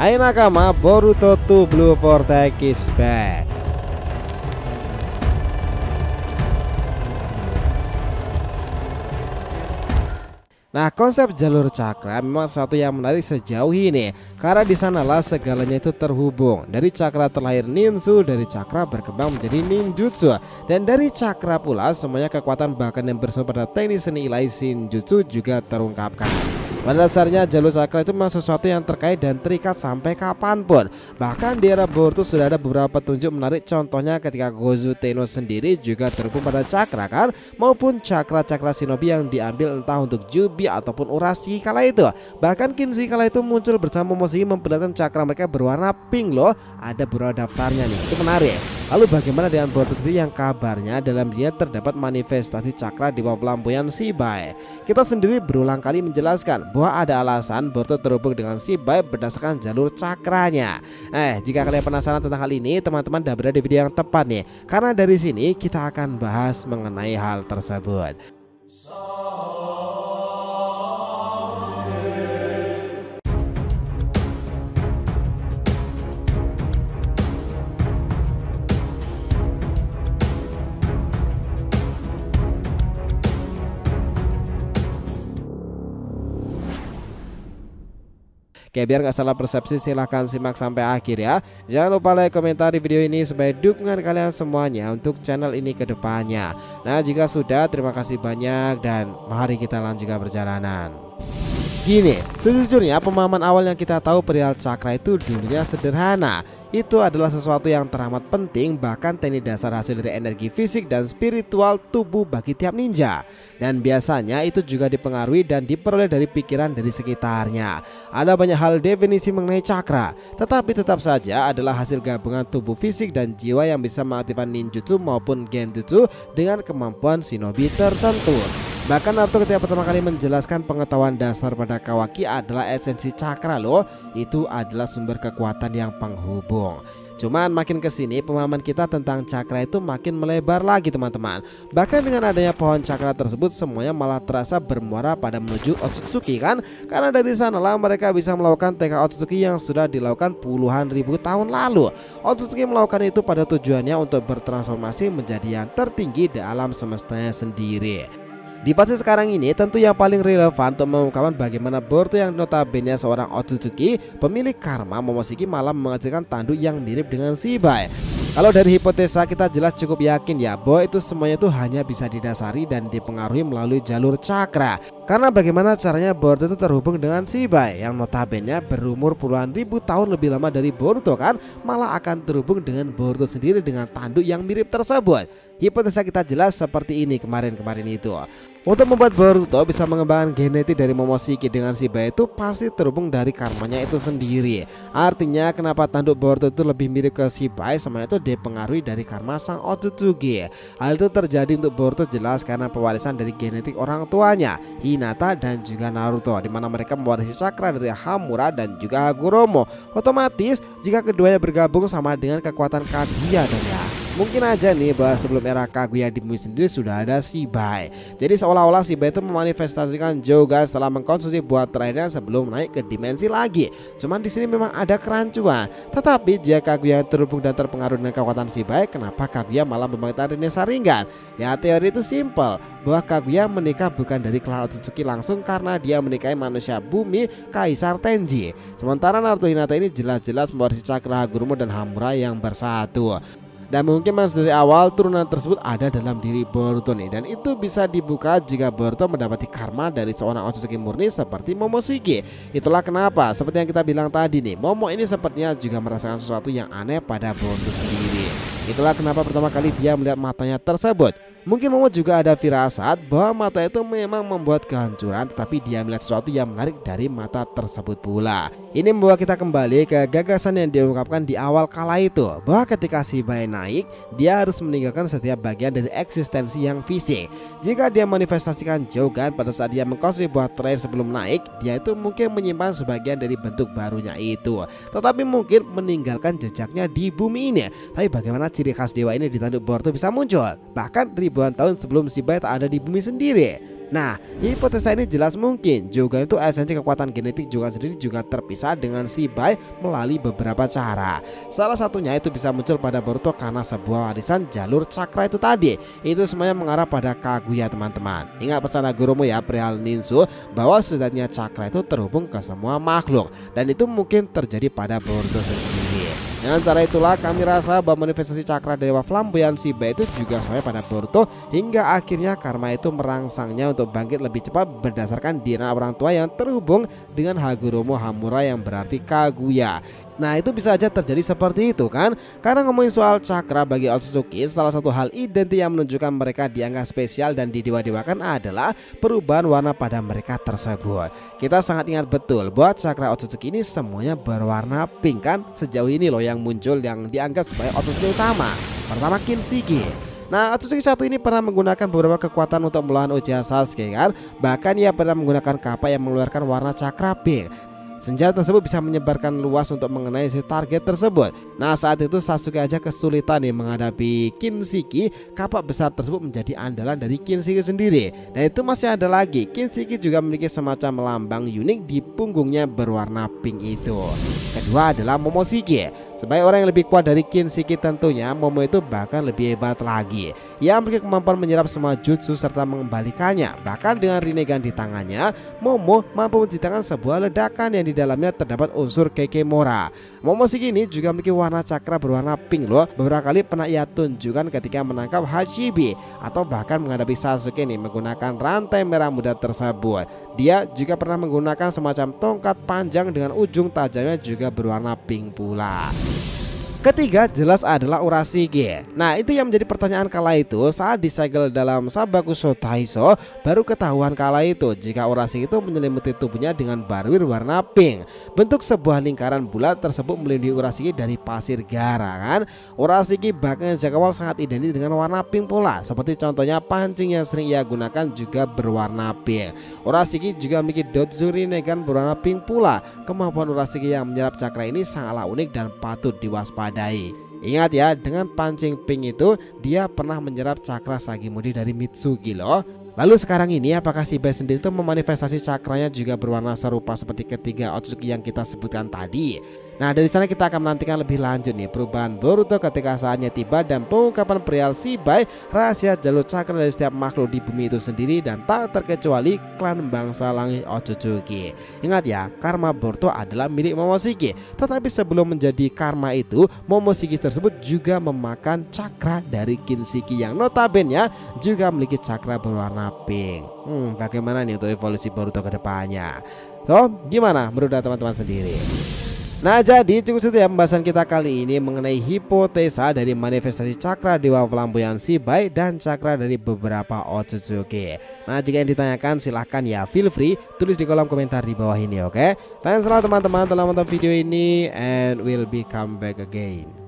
Hai nakama, Boruto 2 Blue Vortex is back. Nah, konsep jalur cakra memang sesuatu yang menarik sejauh ini karena di sanalah segalanya itu terhubung. Dari cakra terlahir ninsu, dari cakra berkembang menjadi ninjutsu, dan dari cakra pula semuanya kekuatan bahkan yang bersumber pada teknik seni ilahi Shinjutsu juga terungkapkan. Pada dasarnya jalur cakra itu memang sesuatu yang terkait dan terikat sampai kapanpun. Bahkan di era Boruto sudah ada beberapa petunjuk menarik, contohnya ketika Gozu Tenno sendiri juga terhubung pada cakra kan, maupun cakra-cakra shinobi yang diambil entah untuk Jubi ataupun Urashi kala itu. Bahkan Kinshi kala itu muncul bersama Momoshiki memperlihatkan cakra mereka berwarna pink loh. Ada beberapa daftarnya nih, itu menarik. Lalu bagaimana dengan Boruto sendiri yang kabarnya dalam dirinya terdapat manifestasi cakra di bawah pelampiasan Shibai. Kita sendiri berulang kali menjelaskan bahwa ada alasan Boruto terhubung dengan Shibai berdasarkan jalur cakranya. Jika kalian penasaran tentang hal ini, teman-teman udah berada di video yang tepat nih, karena dari sini kita akan bahas mengenai hal tersebut. Oke, biar nggak salah persepsi silahkan simak sampai akhir ya. Jangan lupa like, komentar di video ini sebagai dukungan kalian semuanya untuk channel ini ke depannya. Nah, jika sudah, terima kasih banyak dan mari kita lanjutkan perjalanan. Gini, sejujurnya pemahaman awal yang kita tahu perihal cakra itu dulunya sederhana. Itu adalah sesuatu yang teramat penting, bahkan teknik dasar hasil dari energi fisik dan spiritual tubuh bagi tiap ninja. Dan biasanya itu juga dipengaruhi dan diperoleh dari pikiran dari sekitarnya. Ada banyak hal definisi mengenai cakra, tetapi tetap saja adalah hasil gabungan tubuh fisik dan jiwa yang bisa mengaktifkan ninjutsu maupun genjutsu dengan kemampuan shinobi tertentu. Bahkan Naruto ketika pertama kali menjelaskan pengetahuan dasar pada Kawaki adalah esensi cakra loh. Itu adalah sumber kekuatan yang penghubung. Cuman makin kesini pemahaman kita tentang cakra itu makin melebar lagi teman-teman. Bahkan dengan adanya pohon cakra tersebut semuanya malah terasa bermuara pada menuju Otsutsuki kan. Karena dari sanalah mereka bisa melakukan teknik Otsutsuki yang sudah dilakukan puluhan ribu tahun lalu. Otsutsuki melakukan itu pada tujuannya untuk bertransformasi menjadi yang tertinggi di alam semestanya sendiri. Di fase sekarang ini tentu yang paling relevan untuk mengungkapkan bagaimana Boruto yang notabene seorang Otsutsuki pemilik karma Momoshiki malah menghasilkan tanduk yang mirip dengan Shibai. Kalau dari hipotesa kita jelas cukup yakin ya bahwa itu semuanya itu hanya bisa didasari dan dipengaruhi melalui jalur cakra. Karena bagaimana caranya Boruto itu terhubung dengan Shibai yang notabene berumur puluhan ribu tahun lebih lama dari Boruto kan, malah akan terhubung dengan Boruto sendiri dengan tanduk yang mirip tersebut. Hipotesa kita jelas seperti ini kemarin itu. Untuk membuat Boruto bisa mengembangkan genetik dari Momoshiki dengan Shibai itu pasti terhubung dari karmanya itu sendiri. Artinya kenapa tanduk Boruto itu lebih mirip ke Shibai, semuanya itu dipengaruhi dari karma sang Otsutsuki. Hal itu terjadi untuk Boruto jelas karena pewarisan dari genetik orang tuanya Hinata dan juga Naruto, di mana mereka mewarisi cakra dari Hamura dan juga Hagoromo. Otomatis jika keduanya bergabung sama dengan kekuatan Kaguya dong ya. Mungkin aja nih bahwa sebelum era Kaguya di bumi sendiri sudah ada Shibai. Jadi seolah-olah Shibai itu memanifestasikan Joga setelah mengkonsumsi buah terakhirnya sebelum naik ke dimensi lagi. Cuman di sini memang ada kerancuan. Tetapi jika Kaguya terhubung dan terpengaruh dengan kekuatan Shibai, kenapa Kaguya malah membangkitkan Rinne Sharingan? Ya teori itu simple, bahwa Kaguya menikah bukan dari klan Otsutsuki langsung karena dia menikahi manusia bumi Kaisar Tenji. Sementara Naruto Hinata ini jelas-jelas mewarisi cakra Hagoromo dan Hamura yang bersatu. Dan mungkin mas dari awal turunan tersebut ada dalam diri Boruto nih. Dan itu bisa dibuka jika Boruto mendapati karma dari seorang Otsutsuki murni seperti Momoshiki. Itulah kenapa seperti yang kita bilang tadi nih, Momo ini sepertinya juga merasakan sesuatu yang aneh pada Boruto sendiri. Itulah kenapa pertama kali dia melihat matanya tersebut. Mungkin Momo juga ada firasat bahwa mata itu memang membuat kehancuran, tetapi dia melihat sesuatu yang menarik dari mata tersebut pula. Ini membawa kita kembali ke gagasan yang diungkapkan di awal kala itu, bahwa ketika Shibai naik, dia harus meninggalkan setiap bagian dari eksistensi yang fisik. Jika dia manifestasikan Jogan pada saat dia mengkonsumsi buah terakhir sebelum naik, dia itu mungkin menyimpan sebagian dari bentuk barunya itu, tetapi mungkin meninggalkan jejaknya di bumi ini. Tapi bagaimana ciri khas dewa ini di tanduk Boruto bisa muncul? Bahkan ribuan tahun sebelum Shibai tak ada di bumi sendiri. Nah, hipotesa ini jelas mungkin juga itu esensi kekuatan genetik juga sendiri juga terpisah dengan Shibai melalui beberapa cara. Salah satunya itu bisa muncul pada Boruto karena sebuah warisan jalur cakra itu tadi. Itu semuanya mengarah pada Kaguya teman-teman. Ingat pesan gurumu ya perihal ninsu, bahwa sejatinya cakra itu terhubung ke semua makhluk, dan itu mungkin terjadi pada Boruto sendiri. Dengan cara itulah kami rasa bahwa manifestasi cakra Dewa Flamboyan Shibai itu juga sampai pada Boruto, hingga akhirnya karma itu merangsangnya untuk bangkit lebih cepat berdasarkan DNA orang tua yang terhubung dengan Hagoromo Hamura yang berarti Kaguya. Nah, itu bisa aja terjadi seperti itu kan. Karena ngomongin soal cakra bagi Otsutsuki, salah satu hal identik yang menunjukkan mereka dianggap spesial dan didewa-dewakan adalah perubahan warna pada mereka tersebut. Kita sangat ingat betul bahwa cakra Otsutsuki ini semuanya berwarna pink kan. Sejauh ini loh yang muncul yang dianggap sebagai Otsutsuki utama. Pertama Kinshiki. Nah, Otsutsuki satu ini pernah menggunakan beberapa kekuatan untuk melawan Uchiha Sasuke kan. Bahkan ia pernah menggunakan kappa yang mengeluarkan warna cakra pink. Senjata tersebut bisa menyebarkan luas untuk mengenai si target tersebut. Nah, saat itu Sasuke aja kesulitan nih menghadapi Kinshiki. Kapak besar tersebut menjadi andalan dari Kinshiki sendiri. Dan itu masih ada lagi, Kinshiki juga memiliki semacam lambang unik di punggungnya berwarna pink itu. Kedua adalah Momoshiki. Sebagai orang yang lebih kuat dari Kinshiki tentunya, Momo itu bahkan lebih hebat lagi. Ia memiliki kemampuan menyerap semua jutsu serta mengembalikannya. Bahkan dengan Rinnegan di tangannya, Momo mampu menciptakan sebuah ledakan yang di dalamnya terdapat unsur Kekemora. Momoshiki ini juga memiliki warna cakra berwarna pink loh. Beberapa kali pernah ia tunjukkan ketika menangkap Hashibi atau bahkan menghadapi Sasuke nih menggunakan rantai merah muda tersebut. Dia juga pernah menggunakan semacam tongkat panjang dengan ujung tajamnya juga berwarna pink pula. Ketiga jelas adalah Urashige. Nah, itu yang menjadi pertanyaan kala itu saat disegel dalam Sabakusho Taiso. Baru ketahuan kala itu jika Urashige itu menyelimuti tubuhnya dengan barwir warna pink. Bentuk sebuah lingkaran bulat tersebut melindungi Urashige dari pasir gara kan. Urashige bahkan sejak awal sangat identik dengan warna pink pula. Seperti contohnya pancing yang sering ia gunakan juga berwarna pink. Urashige juga memiliki Dotsu Rinnegan berwarna pink pula. Kemampuan Urashige yang menyerap cakra ini sangatlah unik dan patut diwaspadai. Ingat ya, dengan pancing pink itu dia pernah menyerap cakra Sagimudi dari Mitsuki loh. Lalu sekarang ini apakah Shibai sendiri itu memanifestasi cakranya juga berwarna serupa seperti ketiga Otsutsuki yang kita sebutkan tadi? Nah, dari sana kita akan menantikan lebih lanjut nih perubahan Boruto ketika saatnya tiba dan pengungkapan perihal Shibai, rahasia jalur cakra dari setiap makhluk di bumi itu sendiri dan tak terkecuali klan bangsa langit Otsutsuki. Ingat ya, karma Boruto adalah milik Momoshiki. Tetapi sebelum menjadi karma itu, Momoshiki tersebut juga memakan cakra dari Kinshiki yang notabene juga memiliki cakra berwarna pink. Bagaimana nih untuk evolusi Boruto ke depannya? So, gimana menurut teman-teman sendiri? Nah, jadi cukup segitu ya pembahasan kita kali ini mengenai hipotesa dari manifestasi cakra Dewa Flamboyan Shibai dan cakra dari beberapa Otsutsuki. Nah, jika yang ditanyakan silahkan ya feel free tulis di kolom komentar di bawah ini, oke? Thanks a lot teman-teman telah menonton video ini and we'll be come back again.